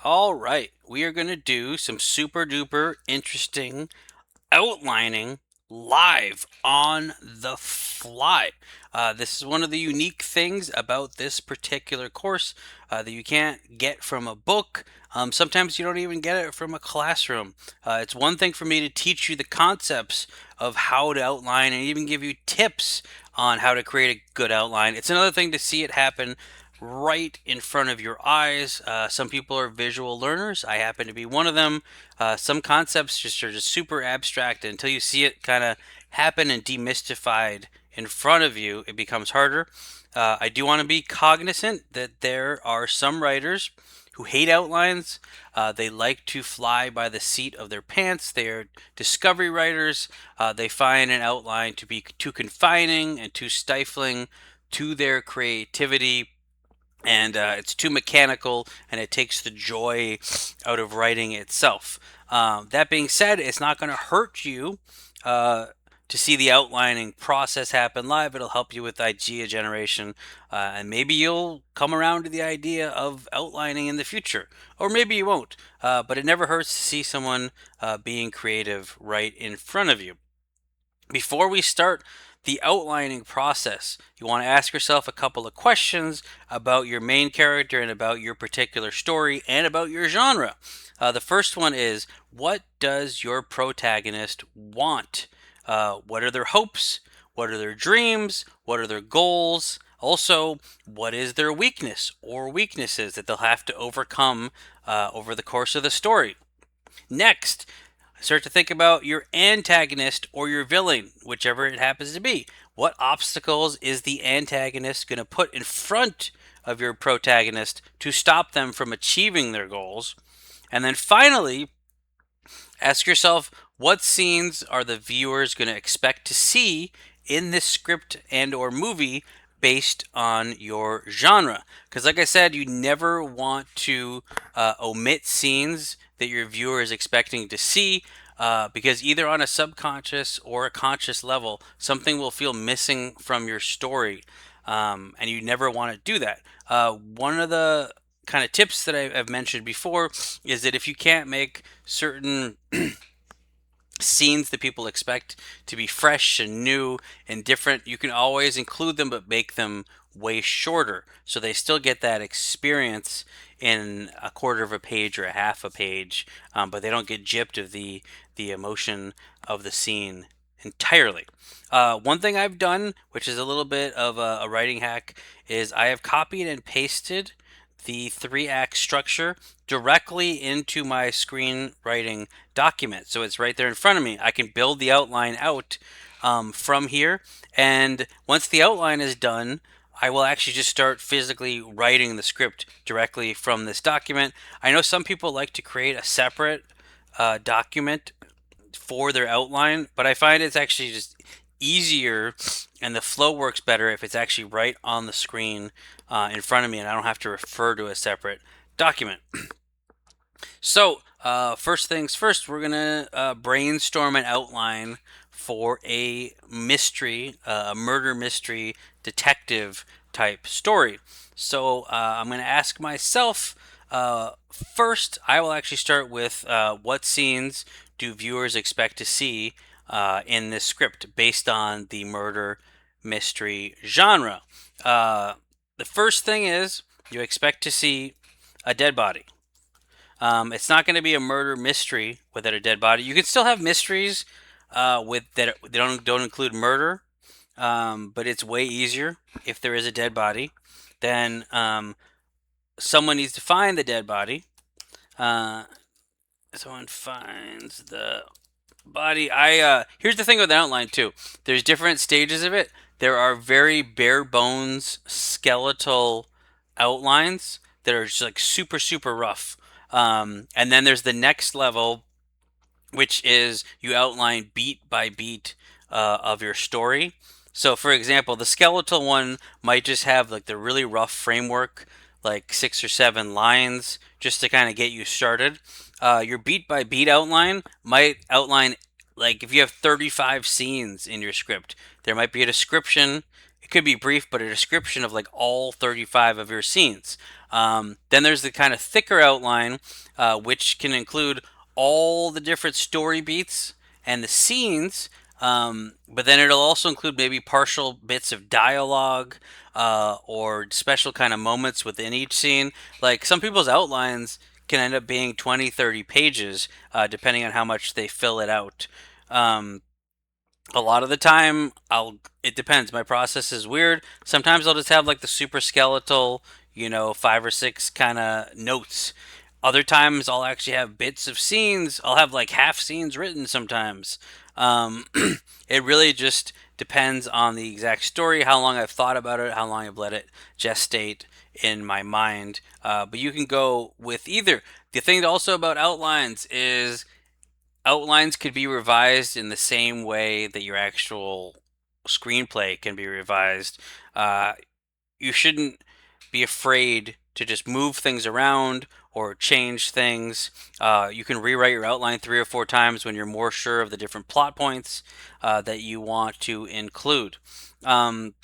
All right, we are going to do some super duper interesting outlining live on the fly. This is one of the unique things about this particular course that you can't get from a book. Sometimes you don't even get it from a classroom. It's one thing for me to teach you the concepts of how to outline and even give you tips on how to create a good outline. It's another thing to see it happen right in front of your eyes. Some people are visual learners. I happen to be one of them. Some concepts just are just super abstract. And until you see it kind of happen and demystified in front of you, it becomes harder. I do want to be cognizant that there are some writers who hate outlines. They like to fly by the seat of their pants. They are discovery writers. They find an outline to be too confining and too stifling to their creativity, and it's too mechanical, and it takes the joy out of writing itself. That being said, it's not going to hurt you uh, to see the outlining process happen live. It'll help you with idea generation, and maybe you'll come around to the idea of outlining in the future, or maybe you won't. But it never hurts to see someone being creative right in front of you. Before we start the outlining process, you want to ask yourself a couple of questions about your main character and about your particular story and about your genre. The first one is, what does your protagonist want? What are their hopes? What are their dreams? What are their goals? Also, what is their weakness or weaknesses that they'll have to overcome over the course of the story? Next, start to think about your antagonist or your villain, whichever it happens to be. What obstacles is the antagonist going to put in front of your protagonist to stop them from achieving their goals? And then finally, ask yourself, what scenes are the viewers going to expect to see in this script and or movie based on your genre? Because like I said, you never want to omit scenes that your viewer is expecting to see, because either on a subconscious or a conscious level, something will feel missing from your story, and you never want to do that. One of the kind of tips that I've mentioned before is that if you can't make certain scenes that people expect to be fresh and new and different, you can always include them but make them way shorter so they still get that experience in a quarter of a page or a half a page, but they don't get gypped of the emotion of the scene entirely. One thing I've done, which is a little bit of a writing hack, is I have copied and pasted the three-act structure directly into my screenwriting document. So it's right there in front of me. I can build the outline out from here. And once the outline is done, I will actually just start physically writing the script directly from this document. I know some people like to create a separate document for their outline, but I find it's actually just easier and the flow works better if it's actually right on the screen in front of me and I don't have to refer to a separate document. So, first things first, we're going to brainstorm an outline for a mystery, a murder mystery detective type story. So, I'm going to ask myself first, I will actually start with what scenes do viewers expect to see in this script based on the murder mystery genre. The first thing is you expect to see a dead body. It's not going to be a murder mystery without a dead body. You can still have mysteries with that they don't include murder, but it's way easier if there is a dead body. Then someone needs to find the dead body. Uh, Someone finds the body. I Here's the thing with the outline too. There's different stages of it. There are very bare bones skeletal outlines that are just like super super rough. And then there's the next level, which is you outline beat by beat of your story. So, for example, the skeletal one might just have like the really rough framework, like 6 or 7 lines, just to kind of get you started. Your beat by beat outline might outline, like if you have 35 scenes in your script, there might be a description. could be brief, but a description of like all 35 of your scenes. Then there's the kind of thicker outline, which can include all the different story beats and the scenes. But then it'll also include maybe partial bits of dialogue, or special kind of moments within each scene. Like some people's outlines can end up being 20, 30 pages, depending on how much they fill it out. Um, a lot of the time, it depends. My process is weird. Sometimes I'll just have like the super skeletal, 5 or 6 kind of notes. Other times I'll actually have bits of scenes. I'll have like half scenes written sometimes. Um, it really just depends on the exact story, how long I've thought about it, how long I've let it gestate in my mind. But you can go with either. The thing also about outlines is outlines could be revised in the same way that your actual screenplay can be revised. Uh, you shouldn't be afraid to just move things around or change things. You can rewrite your outline 3 or 4 times when you're more sure of the different plot points that you want to include. Um,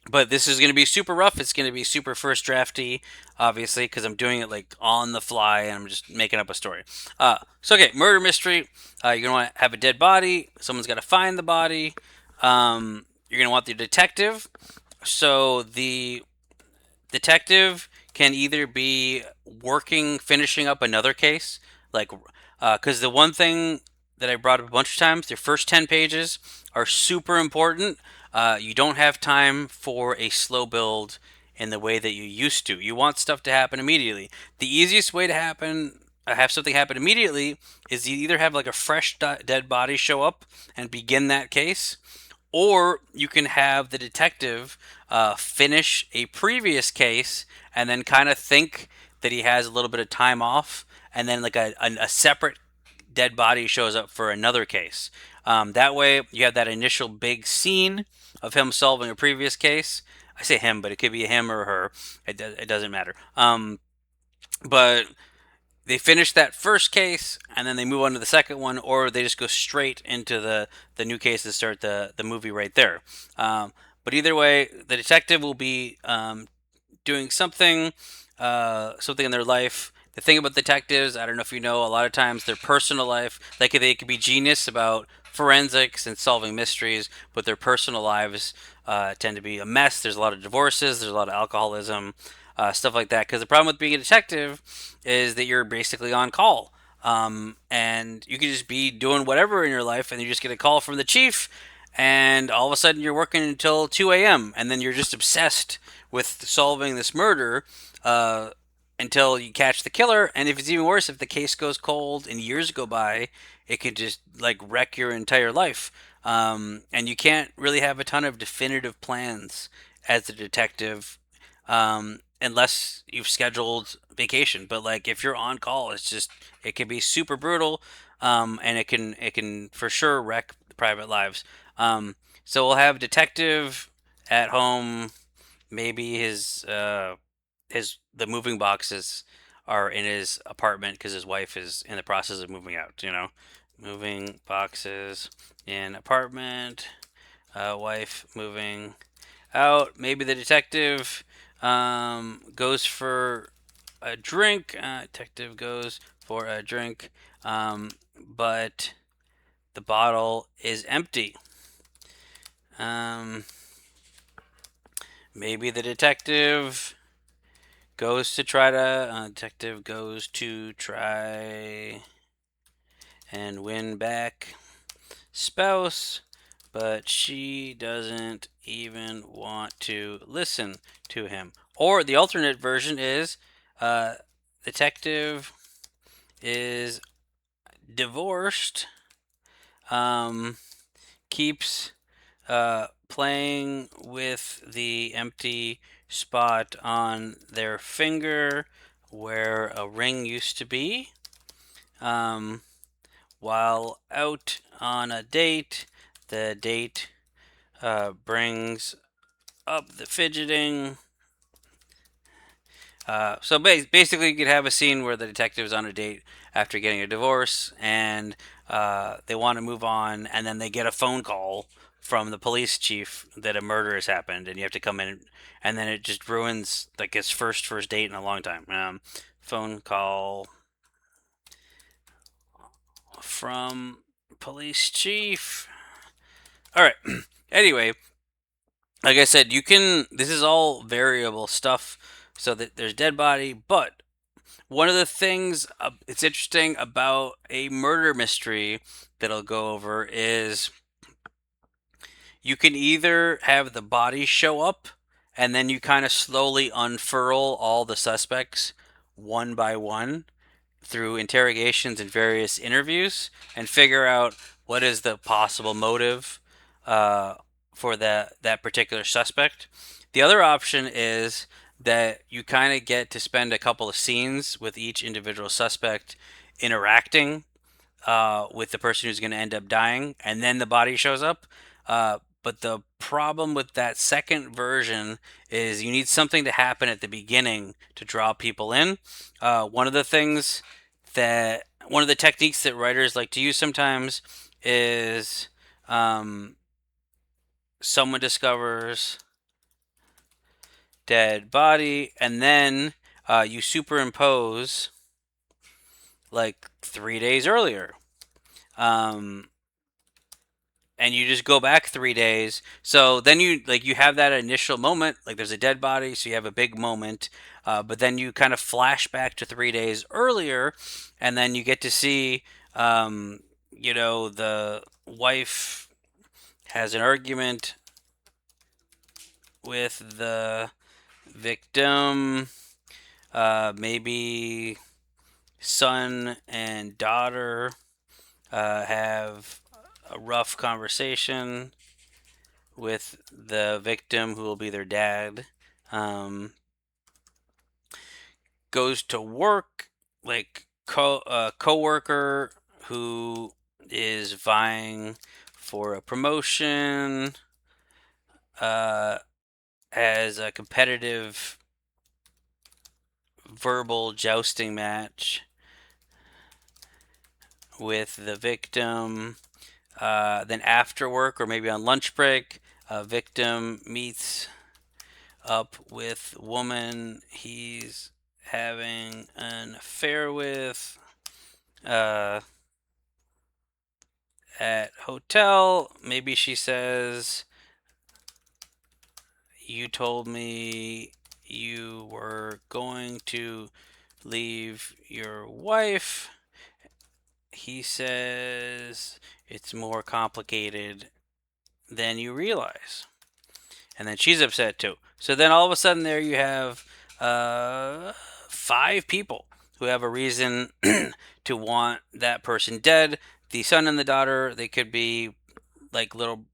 but this is going to be super rough. It's going to be super first drafty, obviously, because I'm doing it like on the fly and I'm just making up a story. Okay, murder mystery. You're going to want to have a dead body. Someone's got to find the body. You're going to want the detective. So the detective can either be finishing up another case, like, because the one thing that I brought up a bunch of times, their first 10 pages are super important. You don't have time for a slow build in the way that you used to. You want stuff to happen immediately. The easiest way to have something happen immediately is you either have like a fresh dead body show up and begin that case, or you can have the detective finish a previous case and then kind of think that he has a little bit of time off, and then like a separate dead body shows up for another case. That way, you have that initial big scene of him solving a previous case. I say him, but it could be a him or her. It doesn't matter. But they finish that first case and then they move on to the second one, or they just go straight into the new case and start the movie right there. But either way, the detective will be doing something in their life. The thing about detectives, I don't know if you know, a lot of times their personal life, like they could be genius about forensics and solving mysteries, but their personal lives tend to be a mess. There's a lot of divorces, there's a lot of alcoholism, stuff like that. Because the problem with being a detective is that you're basically on call. And you can just be doing whatever in your life, and you just get a call from the chief, and all of a sudden you're working until 2 a.m., and then you're just obsessed with solving this murder until you catch the killer. And if it's even worse, if the case goes cold and years go by, it could just like wreck your entire life. And you can't really have a ton of definitive plans as a detective, unless you've scheduled vacation. But like if you're on call, it can be super brutal, and it can for sure wreck private lives. So we'll have detective at home. Maybe the moving boxes are in his apartment because his wife is in the process of moving out. Moving boxes in apartment, wife moving out. Maybe the detective goes for a drink. Detective goes for a drink, but the bottle is empty. Maybe the detective goes to try and win back spouse, but she doesn't even want to listen to him. Or the alternate version is detective is divorced, keeps playing with the empty spot on their finger where a ring used to be. While out on a date, the date brings up the fidgeting. So basically, you could have a scene where the detective's on a date after getting a divorce, and they want to move on, and then they get a phone call from the police chief that a murder has happened, and you have to come in, and then it just ruins like his first date in a long time. Phone call from police chief. All right. Anyway, like I said, you can. This is all variable stuff. So that there's dead body, but one of the things it's interesting about a murder mystery that I'll go over is you can either have the body show up and then you kind of slowly unfurl all the suspects one by one through interrogations and various interviews and figure out what is the possible motive uh, for that particular suspect. The other option is that you kind of get to spend a couple of scenes with each individual suspect interacting with the person who's going to end up dying, and then the body shows up. But the problem with that second version is you need something to happen at the beginning to draw people in. One of the things one of the techniques that writers like to use sometimes is someone discovers dead body, and then you superimpose like 3 days earlier. And you just go back 3 days. So then you have that initial moment, like there's a dead body, so you have a big moment. But then you kind of flash back to 3 days earlier, and then you get to see, the wife has an argument with the victim. Maybe son and daughter have a rough conversation with the victim, who will be their dad. Goes to work, like coworker who is vying for a promotion, has a competitive verbal jousting match with the victim. Then after work or maybe on lunch break, a victim meets up with woman he's having an affair with at hotel. Maybe she says, "You told me you were going to leave your wife." He says, "It's more complicated than you realize." And then she's upset too. So then all of a sudden there you have 5 people who have a reason to want that person dead. The son and the daughter, they could be like little.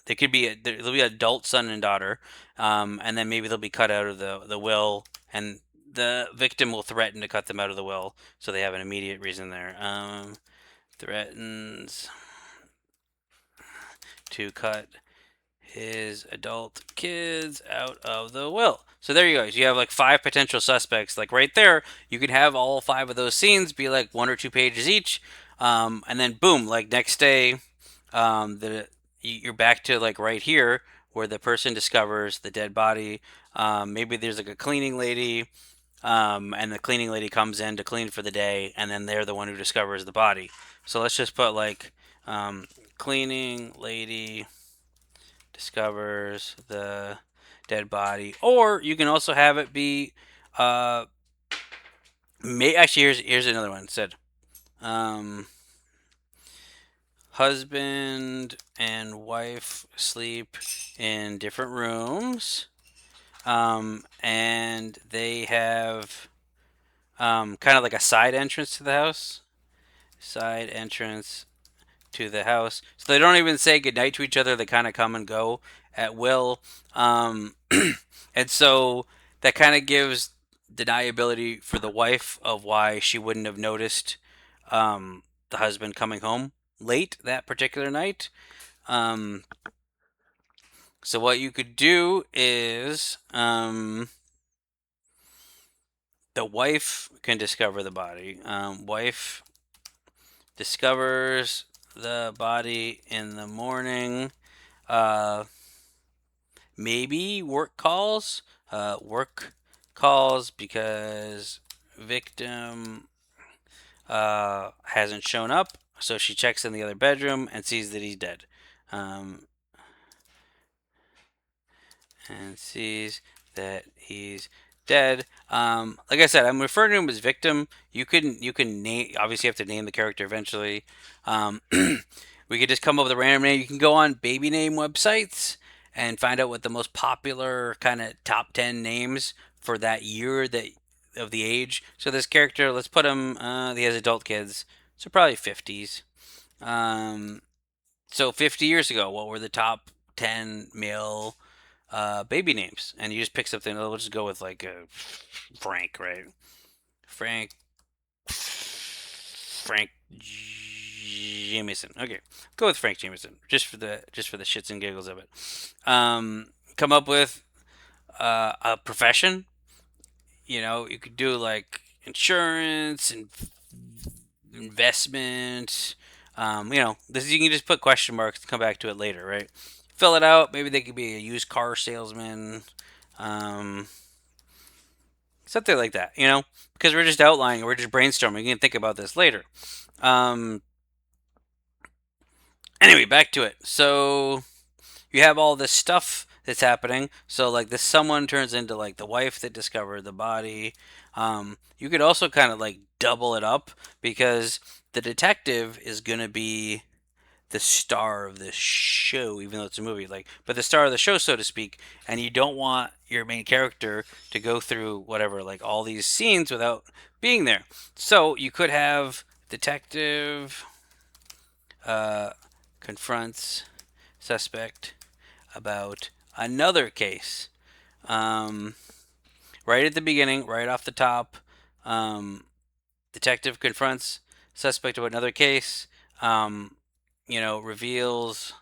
They could be there'll be adult son and daughter, and then maybe they'll be cut out of the will, and the victim will threaten to cut them out of the will, so they have an immediate reason there. Threatens to cut his adult kids out of the will. So there you go. You have like 5 potential suspects. Like right there, you could have all 5 of those scenes be like 1 or 2 pages each, and then boom, like next day, you're back to like right here where the person discovers the dead body. Maybe there's like a cleaning lady, and the cleaning lady comes in to clean for the day, and then they're the one who discovers the body. So let's just put like cleaning lady discovers the dead body, or you can also have it be actually here's another one. It said husband and wife sleep in different rooms, and they have kind of like a side entrance to the house. Side entrance to the house. So they don't even say goodnight to each other. They kind of come and go at will. And so that kind of gives deniability for the wife of why she wouldn't have noticed the husband coming home late that particular night. So what you could do is the wife can discover the body. Wife discovers the body in the morning. Uh, Maybe work calls. Work calls because victim hasn't shown up, so she checks in the other bedroom and sees that he's dead. Um, and sees that he's dead. Like I said, I'm referring to him as victim. You can name, obviously you have to name the character eventually. We could just come up with a random name. You can go on baby name websites and find out what the most popular kind of top 10 names for that year that of the age. So this character, let's put him. He has adult kids, so probably 50s. Um, so 50 years ago, what were the top 10 male baby names? And you just pick something. We'll just go with like Frank, right? Frank, Frank Jameson. Okay, go with Frank Jameson, just for the shits and giggles of it. Come up with a profession. You could do like insurance and investment. This you can just put question marks and come back to it later, right? Fill it out. Maybe they could be a used car salesman, um, something like that. Because we're just outlining, we're just brainstorming. You can think about this later. Um, anyway, back to it. So you have all this stuff that's happening. So like this someone turns into like the wife that discovered the body. You could also kind of like double it up because the detective is gonna be the star of this show, even though it's a movie, but the star of the show, so to speak, and you don't want your main character to go through whatever, like all these scenes without being there. So you could have detective uh, confronts suspect about another case. Um, right at the beginning, right off the top, um, detective confronts suspect about another case. Reveals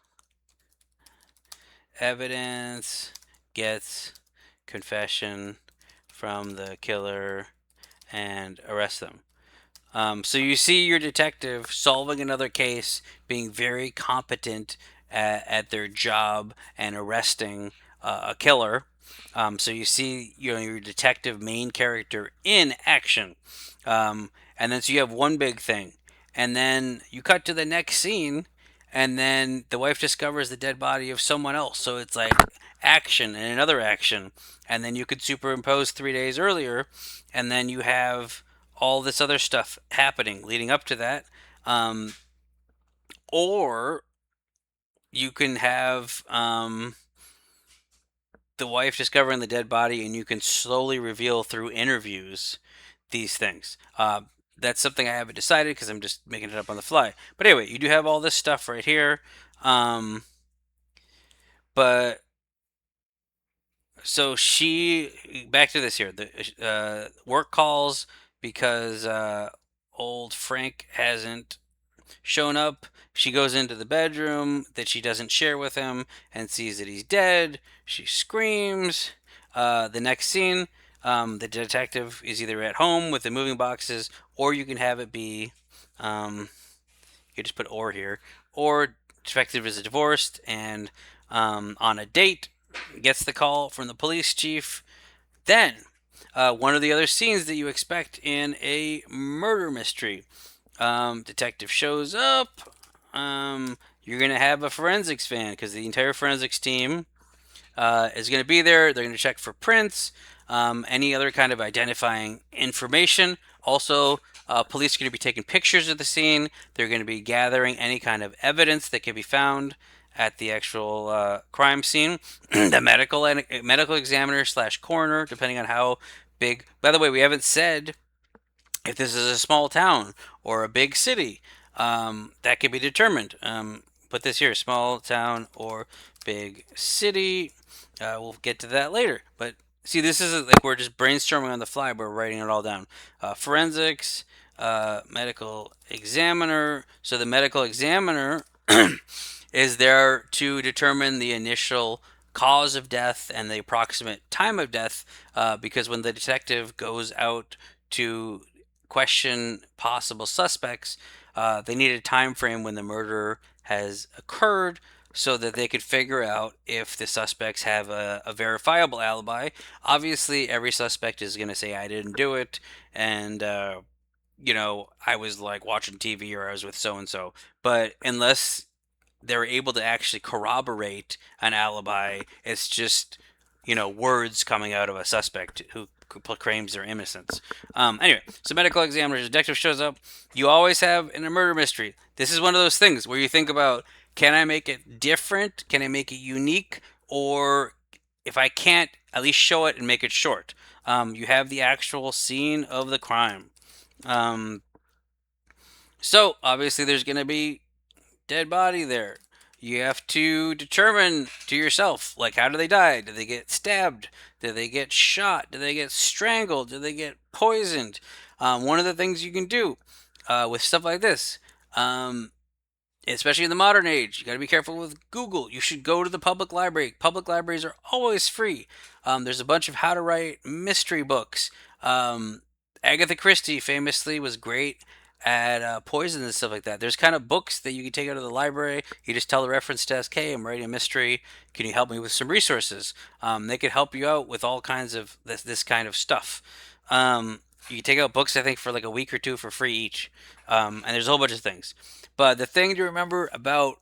evidence, gets confession from the killer, and arrests them. So you see your detective solving another case, being very competent at their job and arresting a killer. So you see your detective main character in action. And then so you have one big thing. And then you cut to the next scene, and then the wife discovers the dead body of someone else. So it's like action and another action. And then you could superimpose 3 days earlier, and then you have all this other stuff happening leading up to that. Or you can have the wife discovering the dead body, and you can slowly reveal through interviews these things. That's something I haven't decided because I'm just making it up on the fly. But anyway, you do have all this stuff right here. But so back to this here. The work calls because old Frank hasn't shown up. She goes into the bedroom that she doesn't share with him and sees that he's dead. She screams. The next scene, the detective is either at home with the moving boxes, or you can have it be, you just put or here, or detective is divorced and on a date, gets the call from the police chief. Then, one of the other scenes that you expect in a murder mystery. Detective shows up. You're going to have a forensics fan because the entire forensics team is going to be there. They're going to check for prints, any other kind of identifying information. Also, police are going to be taking pictures of the scene. They're going to be gathering any kind of evidence that can be found at the actual crime scene. The medical examiner slash coroner, depending on how big. By the way, we haven't said if this is a small town or a big city. That can be determined. Put this here: small town or big city. We'll get to that later. But see, this is like we're just brainstorming on the fly. We're writing it all down. Forensics, medical examiner. So the medical examiner is there to determine the initial cause of death and the approximate time of death. Because when the detective goes out to question possible suspects, they need a time frame when the murder has occurred. so that they could figure out if the suspects have a verifiable alibi. Obviously, every suspect is going to say, I didn't do it, and, I was like watching TV or I was with so and so. But unless they're able to actually corroborate an alibi, it's just, words coming out of a suspect who claims their innocence. Anyway, so medical examiner, detective shows up. You always have in a murder mystery. This is one of those things where you think about, can I make it different? Can I make it unique? Or if I can't, at least show it and make it short. You have the actual scene of the crime. Um, so obviously there's going to be dead body there. You have to determine to yourself, like, how do they die? Did they get stabbed? Did they get shot? Did they get strangled? Did they get poisoned? One of the things you can do with stuff like this, um, especially in the modern age, you got to be careful with Google. You should go to the public library. Public libraries are always free. There's a bunch of how to write mystery books. Agatha Christie famously was great at poison and stuff like that. There's kind of books that you can take out of the library. You just tell the reference desk, hey, I'm writing a mystery. Can you help me with some resources? They could help you out with all kinds of this kind of stuff. You can take out books, I think, for like a week or two for free each. And there's a whole bunch of things. But the thing to remember about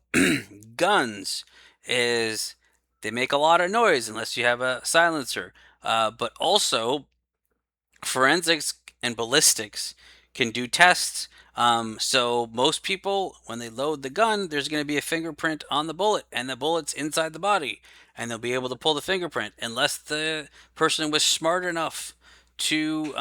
guns is they make a lot of noise unless you have a silencer. But also, forensics and ballistics can do tests. So most people, when they load the gun, there's going to be a fingerprint on the bullet, and the bullet's inside the body, and they'll be able to pull the fingerprint unless the person was smart enough to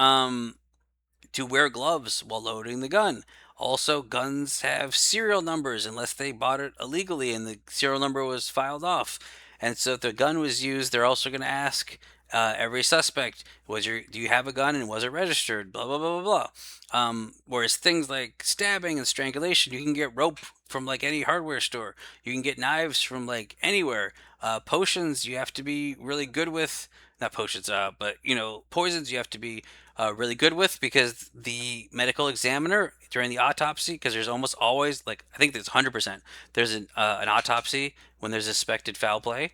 wear gloves while loading the gun. Also, guns have serial numbers unless they bought it illegally and the serial number was filed off. And so, if the gun was used, they're also going to ask every suspect, do you have a gun and was it registered? Blah blah blah blah blah. Whereas things like stabbing and strangulation, you can get rope from like any hardware store. You can get knives from like anywhere. Potions, you have to be really good with. Not potions, but poisons you have to be really good with, because the medical examiner during the autopsy, because there's almost always, like, I think there's 100%, there's an autopsy when there's suspected foul play.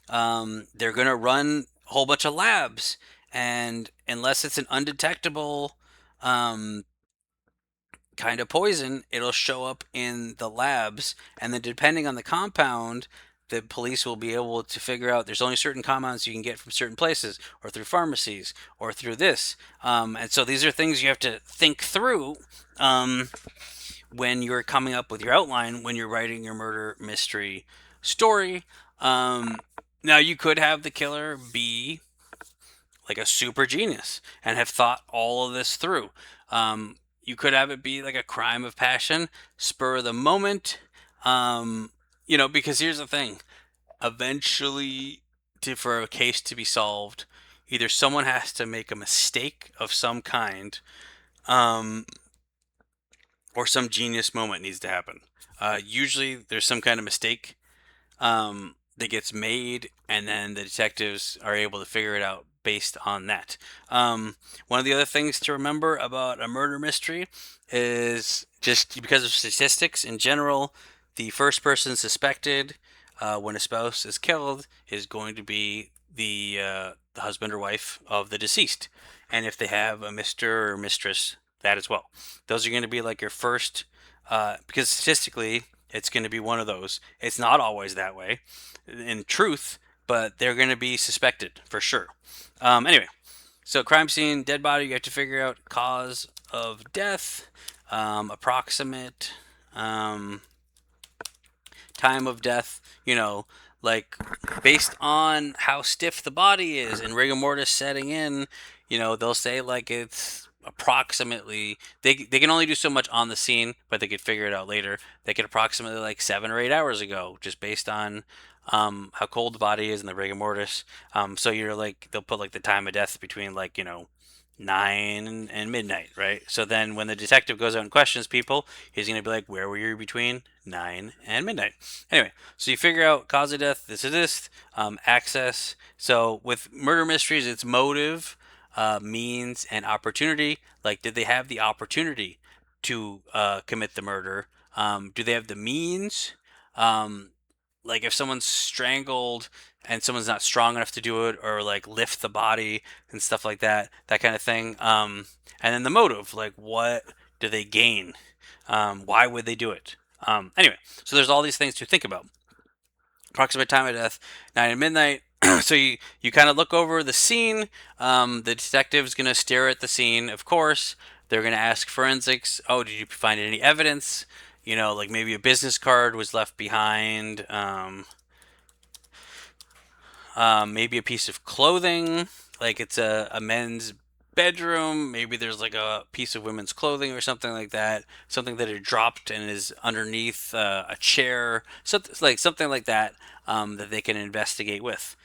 They're going to run a whole bunch of labs, and unless it's an undetectable um, kind of poison, it'll show up in the labs, and then depending on the compound, the police will be able to figure out there's only certain compounds you can get from certain places, or through pharmacies, or through this. And so these are things you have to think through when you're coming up with your outline, when you're writing your murder mystery story. Now, you could have the killer be like a super genius and have thought all of this through. You could have it be like a crime of passion, spur of the moment. Because here's the thing: eventually, for a case to be solved, either someone has to make a mistake of some kind, um, or some genius moment needs to happen. Usually, there's some kind of mistake that gets made, and then the detectives are able to figure it out based on that. One of the other things to remember about a murder mystery is, just because of statistics in general, the first person suspected when a spouse is killed is going to be the husband or wife of the deceased. And if they have a Mr. or mistress, that as well. Those are going to be like your first, because statistically, it's going to be one of those. It's not always that way in truth, but they're going to be suspected for sure. Anyway, so crime scene, dead body, you have to figure out cause of death, approximate time of death, like based on how stiff the body is and rigor mortis setting in, they'll say like it's approximately, they can only do so much on the scene, but they could figure it out later. They could approximately like 7 or 8 hours ago, just based on how cold the body is and the rigor mortis. So you're like, they'll put like the time of death between like 9 and midnight, right? So then when the detective goes out and questions people, he's going to be like, where were you between 9 and midnight? Anyway, so you figure out cause of death, this is this, access. So with murder mysteries, it's motive, means, and opportunity. Like, did they have the opportunity to commit the murder? Do they have the means? Um, like if someone's strangled and someone's not strong enough to do it, or like lift the body and stuff like that, that kind of thing. And then the motive, like what do they gain? Why would they do it? Anyway, so there's all these things to think about. Approximate time of death, 9 and midnight. So you kind of look over the scene. The detective's going to stare at the scene, of course. They're going to ask forensics. Oh, did you find any evidence? Like maybe a business card was left behind. Maybe a piece of clothing, like it's a men's bedroom. Maybe there's like a piece of women's clothing or something like that. Something that had dropped and is underneath a chair. Something like that, that they can investigate with.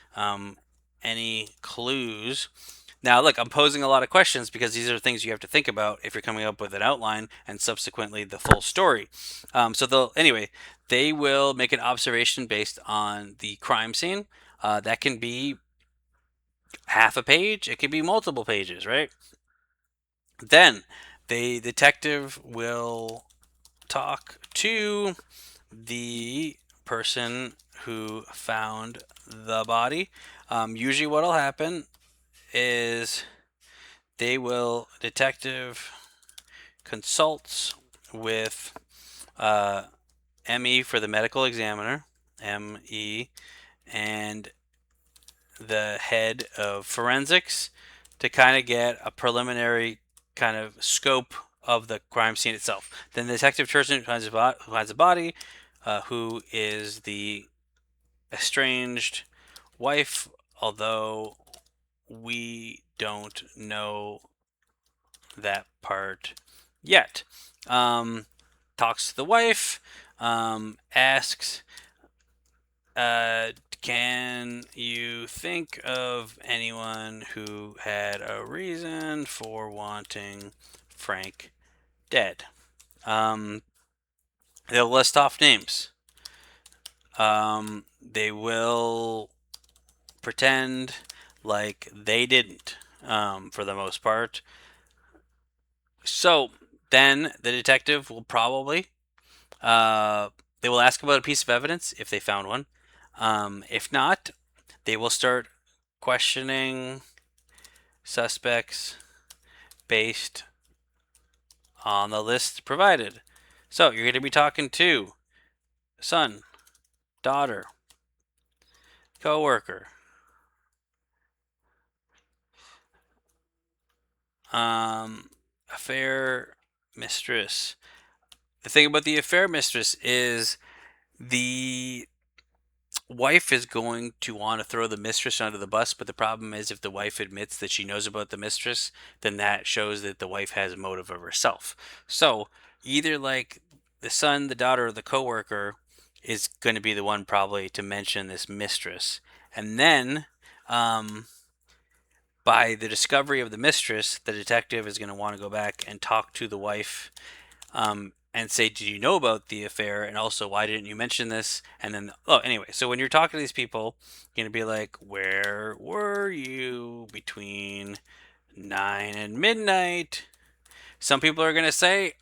Any clues? Now, look, I'm posing a lot of questions because these are things you have to think about if you're coming up with an outline and subsequently the full story. They will make an observation based on the crime scene. That can be half a page, it can be multiple pages, right? Then the detective will talk to the person who found the body. Usually, what'll happen is detective consults with ME for the medical examiner, ME, and the head of forensics to kind of get a preliminary kind of scope of the crime scene itself. Then the detective person who finds the body, who is the estranged wife, although we don't know that part yet. Talks to the wife, asks, can you think of anyone who had a reason for wanting Frank dead? They'll list off names. They will pretend like they didn't, for the most part. So then the detective will probably, they will ask about a piece of evidence if they found one. If not, they will start questioning suspects based on the list provided. So you're going to be talking to son, daughter, coworker, affair mistress. The thing about the affair mistress is the wife is going to want to throw the mistress under the bus, but the problem is if the wife admits that she knows about the mistress, then that shows that the wife has a motive of herself. So either like the son, the daughter, or the coworker is going to be the one probably to mention this mistress, and then by the discovery of the mistress, the detective is going to want to go back and talk to the wife, and say, "Did you know about the affair? And also, why didn't you mention this?" And then, oh, anyway, so when you're talking to these people, you're gonna be like, "Where were you between 9 and midnight?" Some people are gonna say,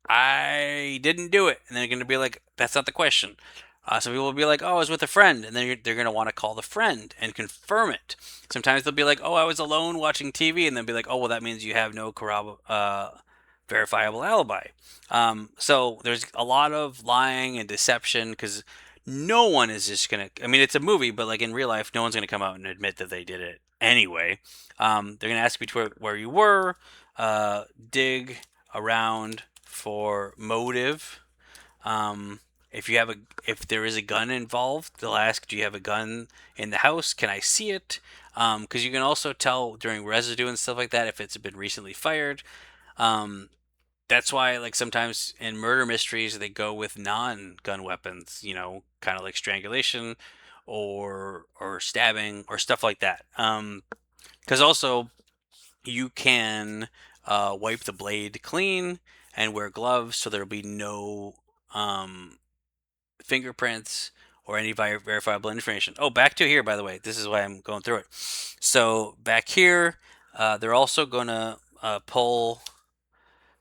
"I didn't do it," and they're gonna be like, "That's not the question." Some people will be like, "Oh, I was with a friend," and then they're going to want to call the friend and confirm it. Sometimes they'll be like, "Oh, I was alone watching TV," and they'll be like, "Oh, well, that means you have no verifiable alibi." So there's a lot of lying and deception because no one is just going to. I mean, it's a movie, but like in real life, no one's going to come out and admit that they did it anyway. They're going to ask you where you were, dig around for motive. Um, if there is a gun involved, they'll ask, "Do you have a gun in the house? Can I see it?" Because you can also tell during residue and stuff like that if it's been recently fired. Um, that's why, like sometimes in murder mysteries, they go with non-gun weapons. Kind of like strangulation, or stabbing, or stuff like that. Because also you can wipe the blade clean and wear gloves, so there'll be no fingerprints or any verifiable information. Oh, back to here, by the way. This is why I'm going through it. So back here, they're also going to pull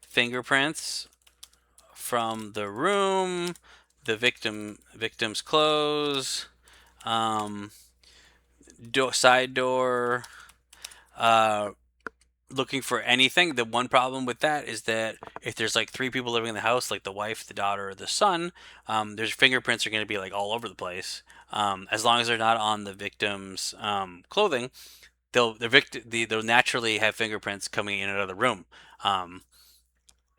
fingerprints from the room the victim's clothes, side door, uh, looking for anything. The one problem with that is that if there's like three people living in the house, like the wife, the daughter, or the son, their fingerprints are going to be like all over the place. As long as they're not on the victim's clothing, they'll naturally have fingerprints coming in and out of the room. Um,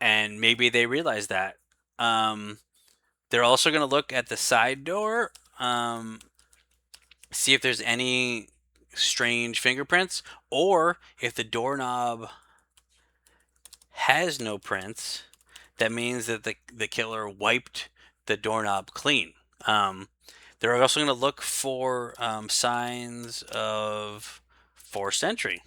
and maybe they realize that. They're also going to look at the side door, see if there's any strange fingerprints, or if the doorknob has no prints, that means that the killer wiped the doorknob clean. They're also going to look for signs of forced entry,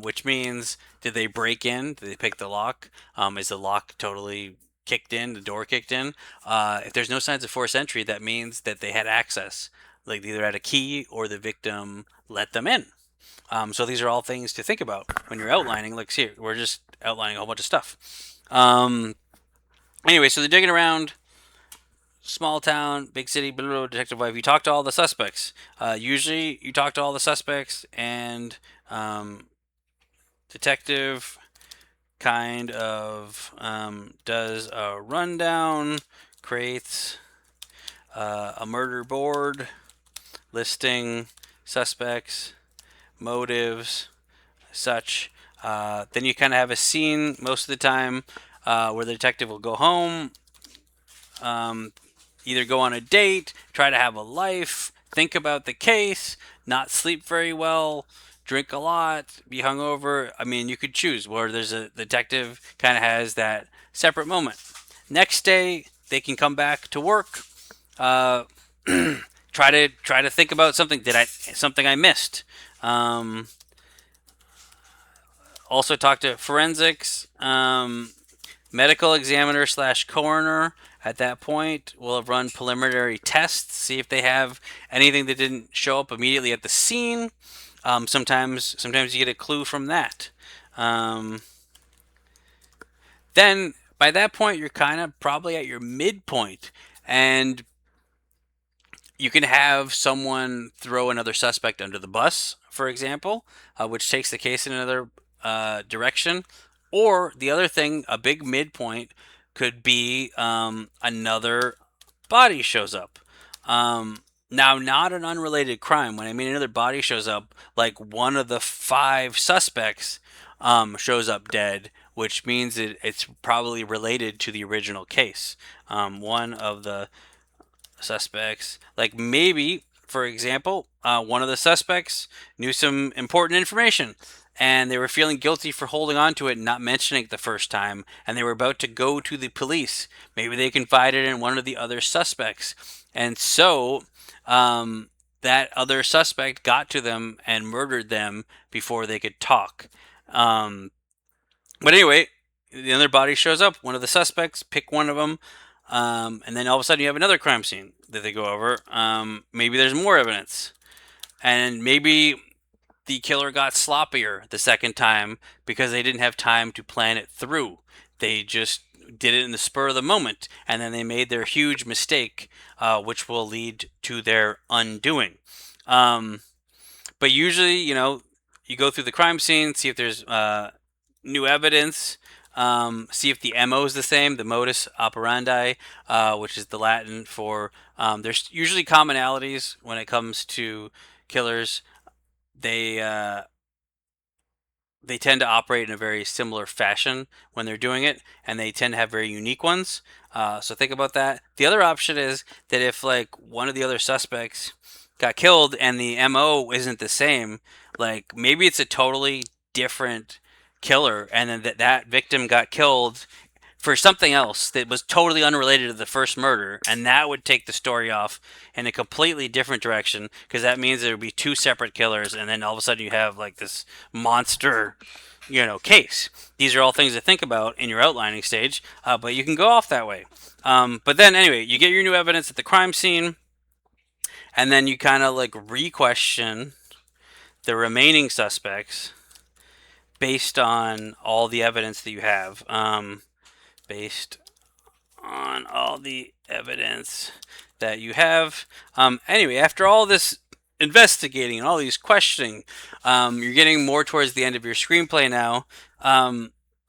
which means did they break in? Did they pick the lock? Is the lock totally kicked in? The door kicked in? If there's no signs of forced entry, that means that they had access. Like they either had a key or the victim let them in. So these are all things to think about when you're outlining. Like, here, we're just outlining a whole bunch of stuff. Anyway, so they're digging around. Small town, big city, blah, blah, blah, detective wife. You talk to all the suspects. Usually, you talk to all the suspects, and detective kind of does a rundown, creates a murder board listing suspects, motives, such. Then you kind of have a scene most of the time where the detective will go home, either go on a date, try to have a life, think about the case, not sleep very well, drink a lot, be hungover. I mean, you could choose where there's a detective kind of has that separate moment. Next day, they can come back to work. Uh, try to think about something. Something I missed? Also talk to forensics, medical examiner slash coroner. At that point, we'll have run preliminary tests, see if they have anything that didn't show up immediately at the scene. Sometimes you get a clue from that. Then by that point, you're kind of probably at your midpoint, and you can have someone throw another suspect under the bus, for example, which takes the case in another direction. Or the other thing, a big midpoint, could be another body shows up. Now, not an unrelated crime. When I mean another body shows up, like one of the five suspects shows up dead, which means it's probably related to the original case. One of the suspects, like maybe, for example, one of the suspects knew some important information and they were feeling guilty for holding on to it and not mentioning it the first time, and they were about to go to the police. Maybe they confided in one of the other suspects, and so that other suspect got to them and murdered them before they could talk. But anyway, the other body shows up. One of the suspects, pick one of them, and then all of a sudden you have another crime scene that they go over. Maybe there's more evidence, and maybe the killer got sloppier the second time because they didn't have time to plan it through. They just did it in the spur of the moment, and then they made their huge mistake, which will lead to their undoing. But usually, you go through the crime scene, see if there's new evidence, see if the MO is the same, the modus operandi, which is the Latin for. There's usually commonalities when it comes to killers. They they tend to operate in a very similar fashion when they're doing it, and they tend to have very unique ones. So think about that. The other option is that if like one of the other suspects got killed and the MO isn't the same, like maybe it's a totally different killer, and then that victim got killed for something else that was totally unrelated to the first murder, and that would take the story off in a completely different direction, because that means there would be two separate killers, and then all of a sudden you have like this monster, case. These are all things to think about in your outlining stage, but you can go off that way. But then anyway, you get your new evidence at the crime scene, and then you kind of like re-question the remaining suspects based on all the evidence that you have. Based on all the evidence that you have. Anyway, after all this investigating and all these questioning, you're getting more towards the end of your screenplay now.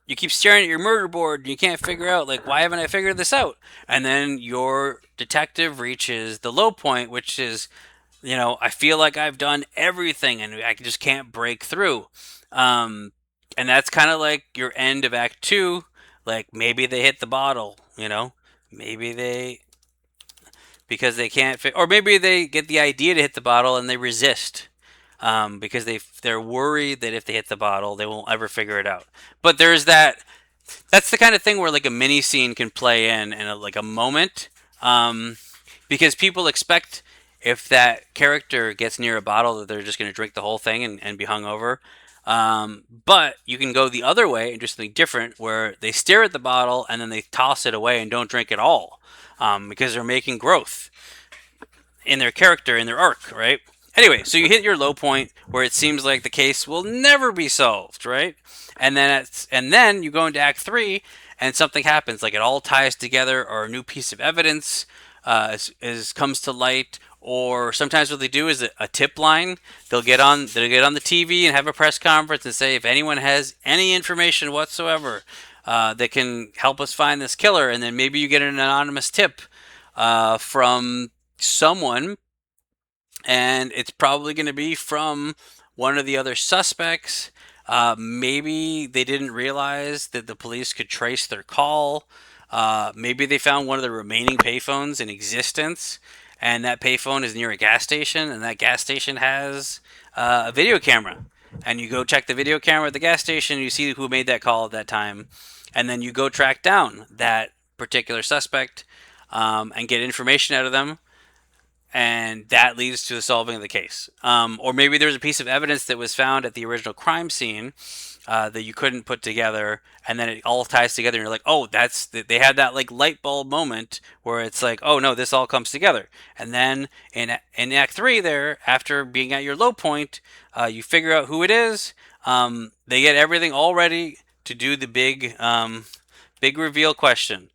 You keep staring at your murder board and you can't figure out, like, why haven't I figured this out? And then your detective reaches the low point, which is, I feel like I've done everything and I just can't break through. And that's kind of like your end of Act Two. Like, maybe they hit the bottle, maybe they, because they can't fit, or maybe they get the idea to hit the bottle and they resist, because they're worried that if they hit the bottle, they won't ever figure it out. But there's that. That's the kind of thing where like a mini scene can play in like a moment, because people expect if that character gets near a bottle that they're just going to drink the whole thing and be hungover. But you can go the other way and do something different where they stare at the bottle and then they toss it away and don't drink it all, because they're making growth in their character, in their arc, right? Anyway, so you hit your low point where it seems like the case will never be solved, right? And then you go into Act Three, and something happens, like it all ties together, or a new piece of evidence comes to light, or sometimes what they do is a tip line. They'll get on the TV and have a press conference and say if anyone has any information whatsoever that can help us find this killer, and then maybe you get an anonymous tip from someone, and it's probably going to be from one of the other suspects. Maybe they didn't realize that the police could trace their call. Maybe they found one of the remaining payphones in existence, and that payphone is near a gas station, and that gas station has a video camera. And you go check the video camera at the gas station, and you see who made that call at that time, and then you go track down that particular suspect, and get information out of them, and that leads to the solving of the case. Or maybe there's a piece of evidence that was found at the original crime scene that you couldn't put together, and then it all ties together, and you're like, oh, they had that like light bulb moment where it's like, oh no, this all comes together. And then in Act Three, there, after being at your low point, you figure out who it is. They get everything all ready to do the big reveal question.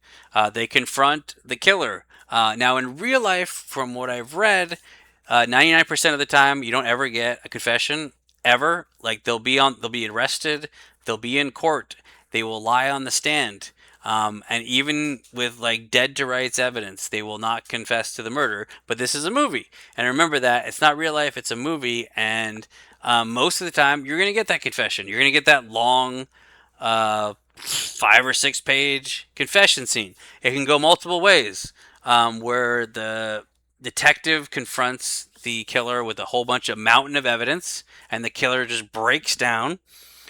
They confront the killer. Now, in real life, from what I've read, 99% of the time, you don't ever get a confession ever. Like they'll be arrested, they'll be in court, they will lie on the stand, and even with like dead to rights evidence, they will not confess to the murder. But this is a movie, and remember that it's not real life; it's a movie, and most of the time, you're gonna get that confession. You're gonna get that long 5 or 6 page confession scene. It can go multiple ways, where the detective confronts the killer with a whole bunch of mountain of evidence, and the killer just breaks down.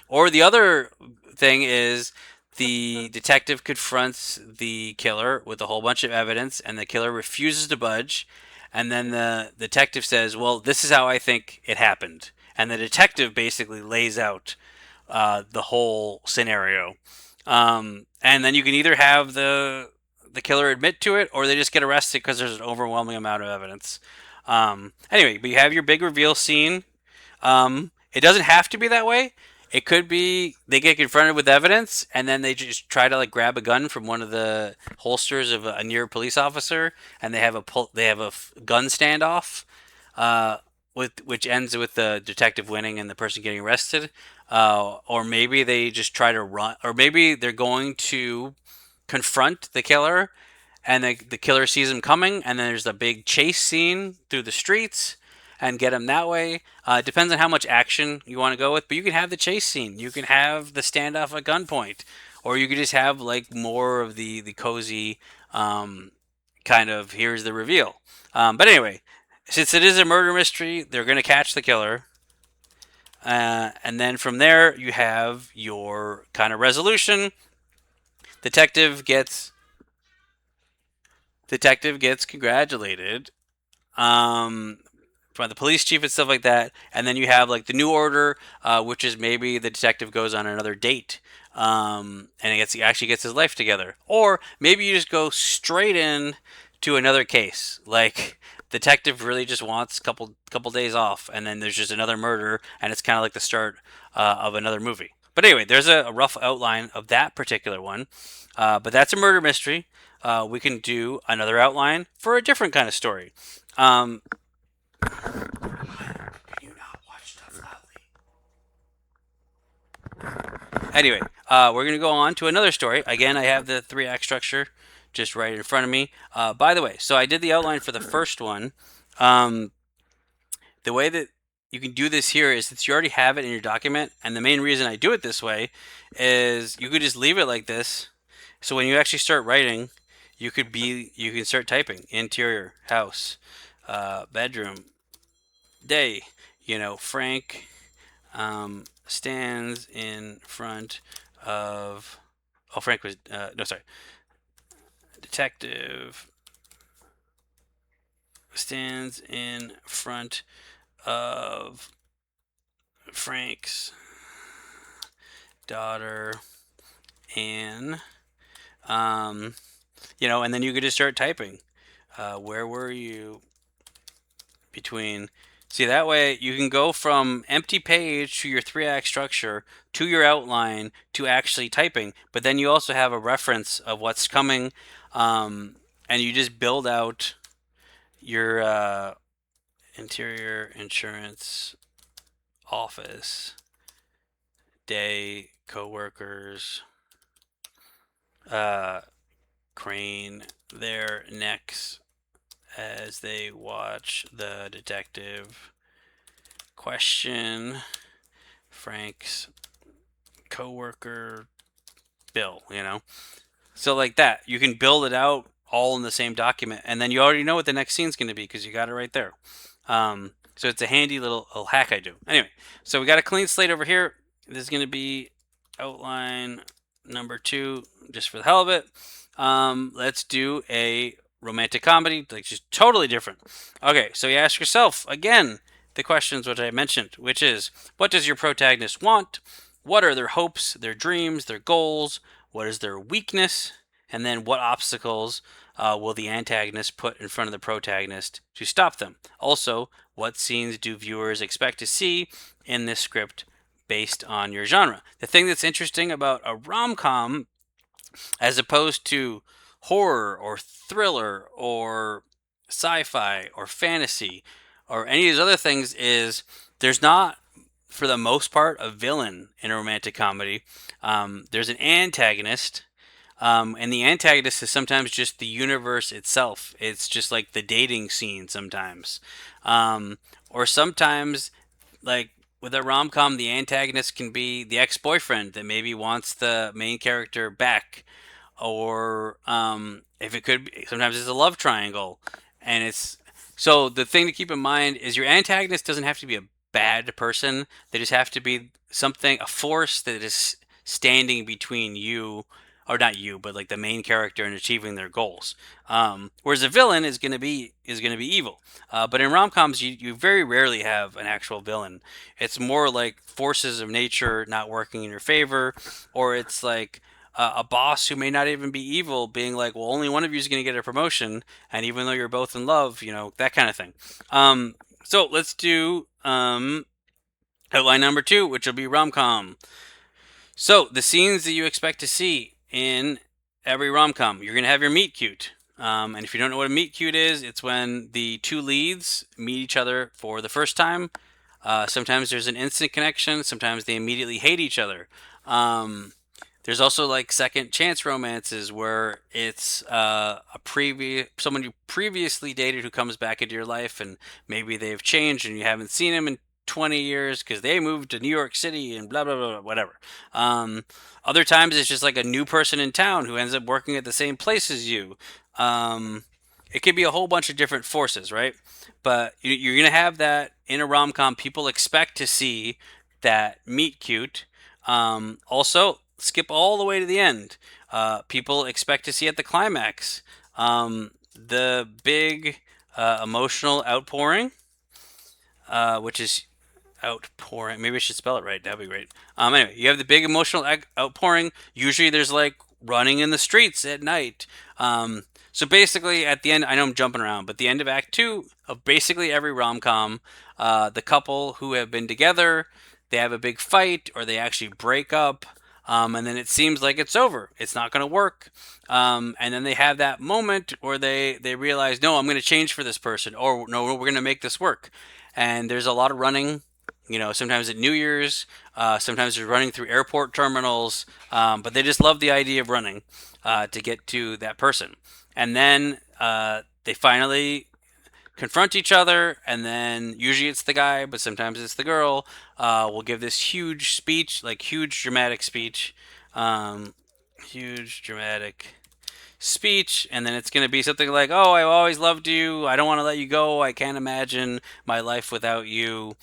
Or the other thing is the detective confronts the killer with a whole bunch of evidence, and the killer refuses to budge. And then the detective says, "Well, this is how I think it happened." And the detective basically lays out the whole scenario. And then you can either have the killer admit to it, or they just get arrested because there's an overwhelming amount of evidence. Anyway, but you have your big reveal scene. It doesn't have to be that way. It could be they get confronted with evidence, and then they just try to like grab a gun from one of the holsters of a near police officer, and they have a gun standoff, with which ends with the detective winning and the person getting arrested. Or maybe they just try to run, or maybe they're going to confront the killer, and the killer sees him coming, and then there's a big chase scene through the streets and get him that way. It depends on how much action you want to go with, but you can have the chase scene, you can have the standoff at gunpoint, or you could just have like more of the cozy, kind of here's the reveal. But anyway, since it is a murder mystery, they're going to catch the killer. And then from there, you have your kind of resolution. Detective gets congratulated, um, by the police chief and stuff like that. And then you have like the new order, which is maybe the detective goes on another date, and actually gets his life together. Or maybe you just go straight in to another case. Like detective really just wants a couple days off, and then there's just another murder, and it's kind of like the start of another movie. But anyway, there's a rough outline of that particular one. But that's a murder mystery. We can do another outline for a different kind of story. Can you not watch stuff loudly? Anyway, we're going to go on to another story. Again, I have the 3-act structure just right in front of me. By the way, so I did the outline for the first one. The way that you can do this here is that you already have it in your document, and the main reason I do it this way is you could just leave it like this. So when you actually start writing, you can start typing interior house, bedroom, day. Frank stands in front of. Oh, Frank was no, sorry. Detective stands in front of Frank's daughter Anne. And then you could just start typing. Where were you between? See, that way you can go from empty page to your 3-act structure to your outline to actually typing, but then you also have a reference of what's coming, and you just build out your interior insurance office day coworkers crane their necks as they watch the detective question Frank's coworker Bill. So like that, you can build it out all in the same document, and then you already know what the next scene's going to be because you got it right there. So it's a handy little hack I do. Anyway, so we got a clean slate over here. This is going to be outline number 2, just for the hell of it. Let's do a romantic comedy, like just totally different. Okay, so you ask yourself again the questions which I mentioned, which is, what does your protagonist want? What are their hopes, their dreams, their goals? What is their weakness? And then what obstacles will the antagonist put in front of the protagonist to stop them? Also, what scenes do viewers expect to see in this script based on your genre? The thing that's interesting about a rom-com as opposed to horror or thriller or sci-fi or fantasy or any of these other things is there's not, for the most part, a villain in a romantic comedy. There's an antagonist, and the antagonist is sometimes just the universe itself. It's just like the dating scene sometimes. Or sometimes, like with a rom com, the antagonist can be the ex boyfriend that maybe wants the main character back. Or if it could be, sometimes it's a love triangle. And it's so the thing to keep in mind is your antagonist doesn't have to be a bad person, they just have to be something, a force that is standing between you, or not you, but like the main character and achieving their goals. Whereas a villain is gonna be evil. But in rom coms, you very rarely have an actual villain. It's more like forces of nature not working in your favor, or it's like a boss who may not even be evil being like, well, only one of you is going to get a promotion, and even though you're both in love, that kind of thing. So let's do outline number 2, which will be rom com. So the scenes that you expect to see in every rom com, you're going to have your meet cute. And if you don't know what a meet cute is, it's when the two leads meet each other for the first time. Sometimes there's an instant connection. Sometimes they immediately hate each other. There's also like second chance romances where it's someone you previously dated who comes back into your life, and maybe they've changed and you haven't seen him in 20 years because they moved to New York City and blah blah blah, whatever. Other times it's just like a new person in town who ends up working at the same place as you. It could be a whole bunch of different forces, right? But you're gonna have that in a rom com. People expect to see that meet cute. Also, skip all the way to the end. People expect to see at the climax the big emotional outpouring, which is outpouring. Maybe I should spell it right. That'd be great. Anyway, you have the big emotional outpouring. Usually there's like running in the streets at night. So basically, at the end, I know I'm jumping around, but the end of Act 2 of basically every rom com, the couple who have been together, they have a big fight or they actually break up. And then it seems like it's over. It's not going to work. And then they have that moment where they realize, no, I'm going to change for this person, or no, we're going to make this work. And there's a lot of running. Sometimes at New Year's, sometimes they're running through airport terminals, but they just love the idea of running to get to that person. And then they finally confront each other, and then usually it's the guy, but sometimes it's the girl. Will give this huge speech, like huge dramatic speech, um, huge dramatic speech, and then it's going to be something like, "Oh, I've always loved you. I don't want to let you go. I can't imagine my life without you."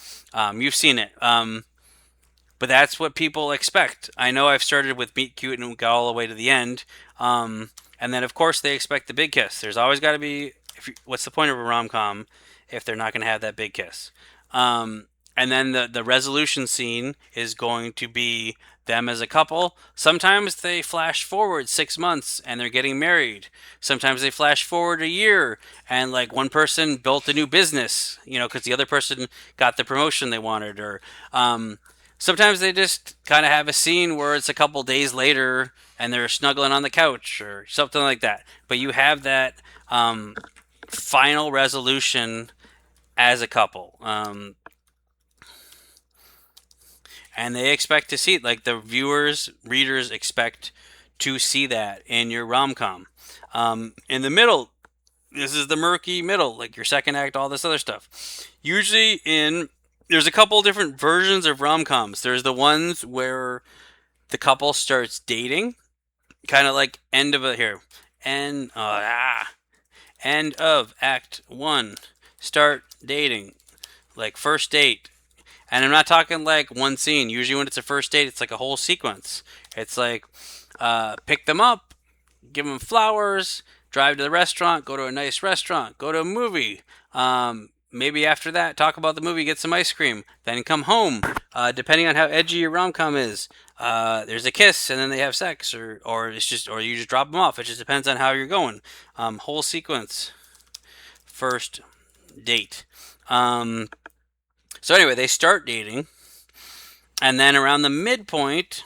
You've seen it. But that's what people expect. I know I've started with meet cute and got all the way to the end. And then, of course, they expect the big kiss. There's always got to be. What's the point of a rom com if they're not going to have that big kiss? And then the resolution scene is going to be them as a couple. Sometimes they flash forward 6 months and they're getting married. Sometimes they flash forward a year and like one person built a new business, because the other person got the promotion they wanted, or sometimes they just kind of have a scene where it's a couple days later and they're snuggling on the couch or something like that. But you have that final resolution as a couple. And they expect to see it. Like the viewers, readers expect to see that in your rom com. In the middle, this is the murky middle, like your second act, all this other stuff. Usually there's a couple different versions of rom coms. There's the ones where the couple starts dating, kind of like end end of act one, start dating, like first date. And I'm not talking like one scene. Usually when it's a first date, it's like a whole sequence. It's like pick them up, give them flowers, drive to the restaurant, go to a nice restaurant, go to a movie. Maybe after that, talk about the movie, get some ice cream, then come home. Depending on how edgy your rom com is, there's a kiss and then they have sex, or you just drop them off. It just depends on how you're going. Whole sequence, first date. So anyway, they start dating, and then around the midpoint,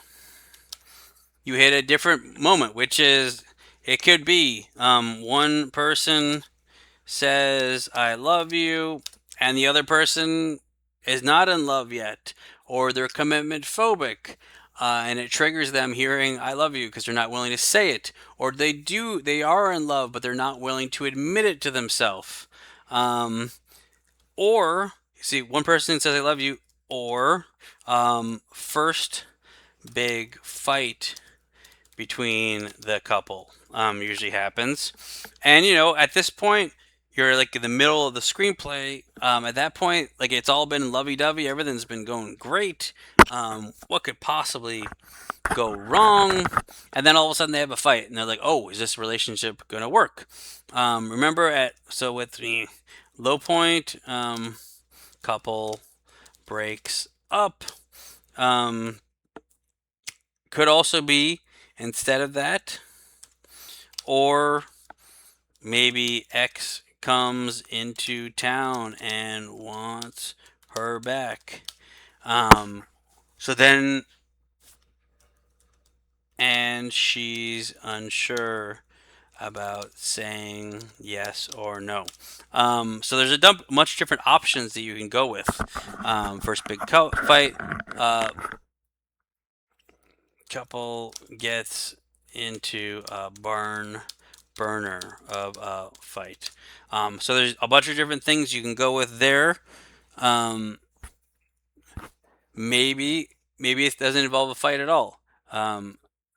you hit a different moment, which is it could be one person says I love you, and the other person is not in love yet, or they're commitment phobic, and it triggers them hearing I love you because they're not willing to say it, or they are in love but they're not willing to admit it to themselves. Or see, one person says I love you, or first big fight between the couple usually happens. And at this point, you're like in the middle of the screenplay. At that point, like it's all been lovey-dovey, everything's been going great. What could possibly go wrong? And then all of a sudden they have a fight, and they're like, "Oh, is this relationship gonna work?" Remember with the low point, couple breaks up. Could also be instead of that, or maybe X comes into town and wants her back. So then, and she's unsure about saying yes or no. So there's much different options that you can go with. First big fight. Couple gets into a barn burner of a fight. So there's a bunch of different things you can go with there. Maybe it doesn't involve a fight at all.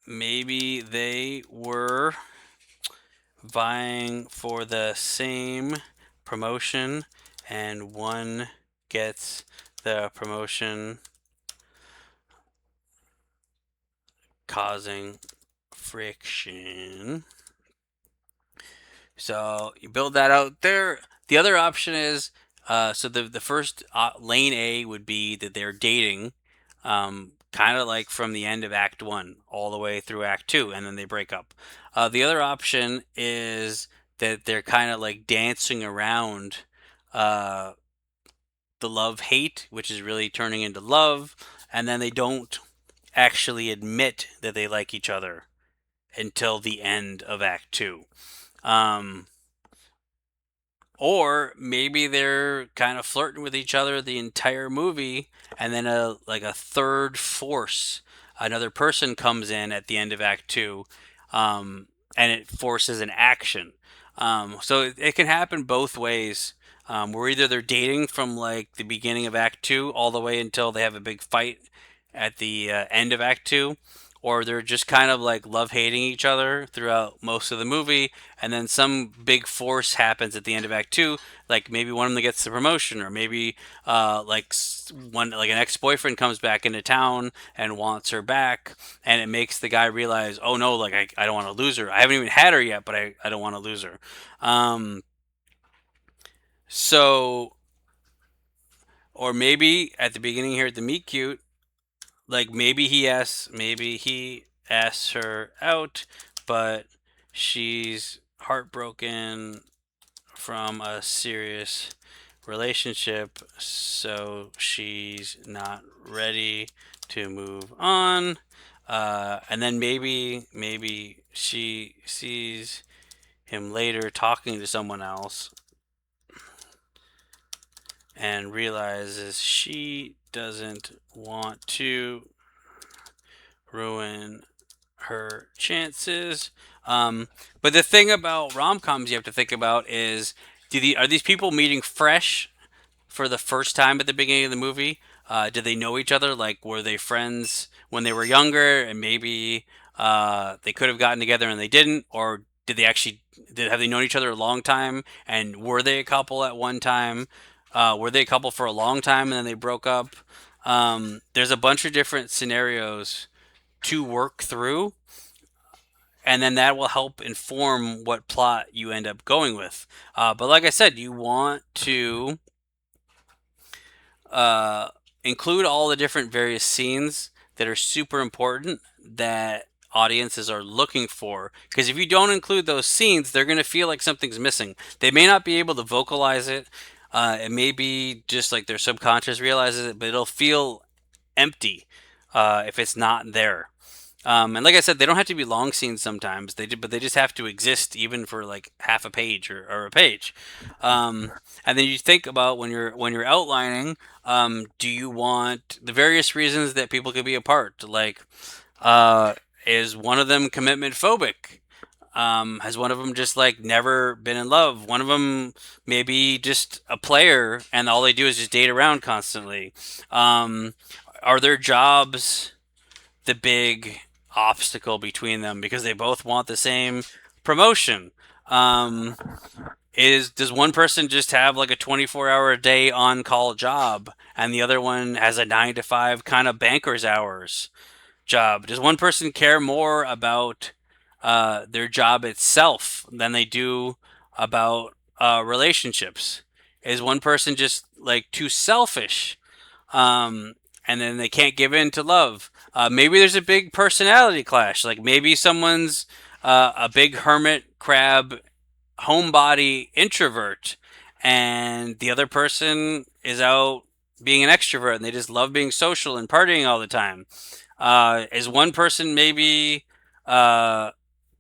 Maybe they were vying for the same promotion and one gets the promotion, causing friction. So you build that out there. The other option is so the first lane A would be that they're dating, kind of like from the end of Act 1 all the way through Act 2, and then they break up. The other option is that they're kind of like dancing around the love hate, which is really turning into love, and then they don't actually admit that they like each other until the end of Act Two. Um, or maybe they're kind of flirting with each other the entire movie, and then a third force, another person comes in at the end of Act Two, um, and it forces an action. So it can happen both ways. Where either they're dating from like the beginning of Act Two all the way until they have a big fight at the end of Act Two, or they're just kind of like love hating each other throughout most of the movie, and then some big force happens at the end of Act Two, like maybe one of them gets the promotion, or maybe one like an ex boyfriend comes back into town and wants her back, and it makes the guy realize, oh no, like I don't want to lose her. I haven't even had her yet, but I don't want to lose her. Um, so, or maybe at the beginning here at the meet cute, like maybe he asks her out, but she's heartbroken from a serious relationship, so she's not ready to move on. And then maybe she sees him later talking to someone else and realizes she doesn't want to ruin her chances. But the thing about rom coms you have to think about is, are these people meeting fresh for the first time at the beginning of the movie? Did they know each other? Like, were they friends when they were younger, and maybe they could have gotten together and they didn't, or did they actually have they known each other a long time, and were they a couple at one time? Were they a couple for a long time and then they broke up? There's a bunch of different scenarios to work through, and then that will help inform what plot you end up going with. But like I said, you want to uh, include all the different various scenes that are super important that audiences are looking for. Because if you don't include those scenes, they're going to feel like something's missing. They may not be able to vocalize it. It may be just like their subconscious realizes it, but it'll feel empty if it's not there. And like I said, they don't have to be long scenes sometimes. But they just have to exist even for like half a page or a page. And then you think about when you're outlining, do you want the various reasons that people could be apart? Like, uh, is one of them commitment phobic? Has one of them just like never been in love? One of them maybe just a player, and all they do is just date around constantly. Um, are their jobs the big obstacle between them because they both want the same promotion? Um, does one person just have like a 24-hour a day on call job, and the other one has a 9 to 5 kind of banker's hours job? Does one person care more about their job itself than they do about relationships? Is one person just like too selfish, um, and then they can't give in to love? Maybe there's a big personality clash. Like maybe someone's a big hermit crab homebody introvert, and the other person is out being an extrovert and they just love being social and partying all the time. Is one person maybe uh,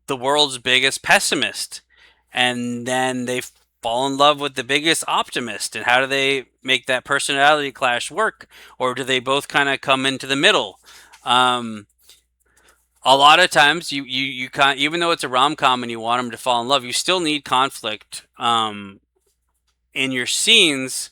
the world's biggest pessimist, and then they fall in love with the biggest optimist? And how do they make that personality clash work? Or do they both kind of come into the middle? Um, a lot of times, you can't, even though it's a rom com and you want them to fall in love, you still need conflict in your scenes,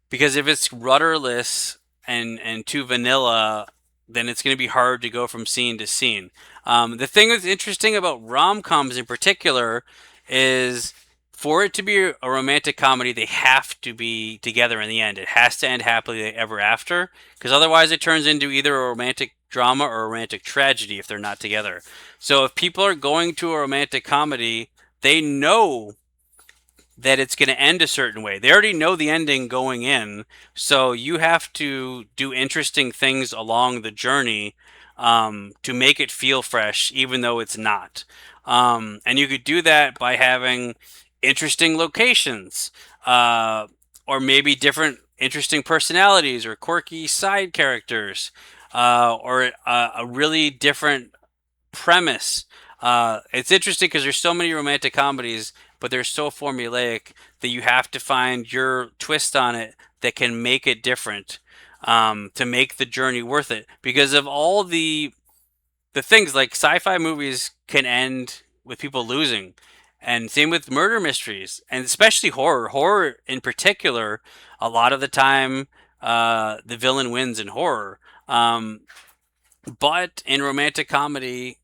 because if it's rudderless and too vanilla, then it's going to be hard to go from scene to scene. The thing that's interesting about rom coms in particular is, for it to be a romantic comedy, they have to be together in the end. It has to end happily ever after, because otherwise it turns into either a romantic drama or a romantic tragedy if they're not together. So if people are going to a romantic comedy, they know that it's going to end a certain way. They already know the ending going in, so you have to do interesting things along the journey to make it feel fresh, even though it's not. And you could do that by having interesting locations, or maybe different interesting personalities or quirky side characters. or a really different premise. It's interesting because there's so many romantic comedies, but they're so formulaic that you have to find your twist on it that can make it different, to make the journey worth it. Because of all the things, like sci-fi movies can end with people losing, and same with murder mysteries, and especially horror. Horror in particular, a lot of the time, the villain wins in horror. But in romantic comedy,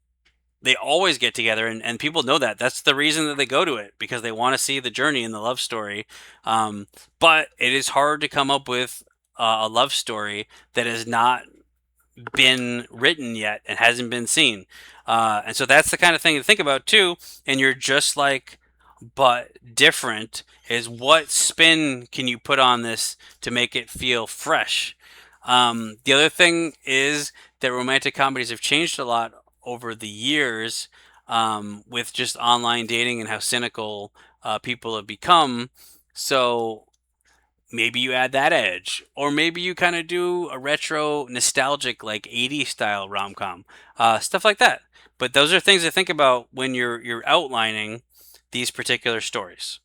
they always get together, and people know that. That's the reason that they go to it, because they want to see the journey in the love story. But it is hard to come up with a love story that has not been written yet and hasn't been seen. And so that's the kind of thing to think about too. And you're just like, but different is, what spin can you put on this to make it feel fresh? The other thing is that romantic comedies have changed a lot over the years, with just online dating and how cynical people have become. So maybe you add that edge, or maybe you kind of do a retro nostalgic, like 80s style rom-com, stuff like that. But those are things to think about when you're outlining these particular stories.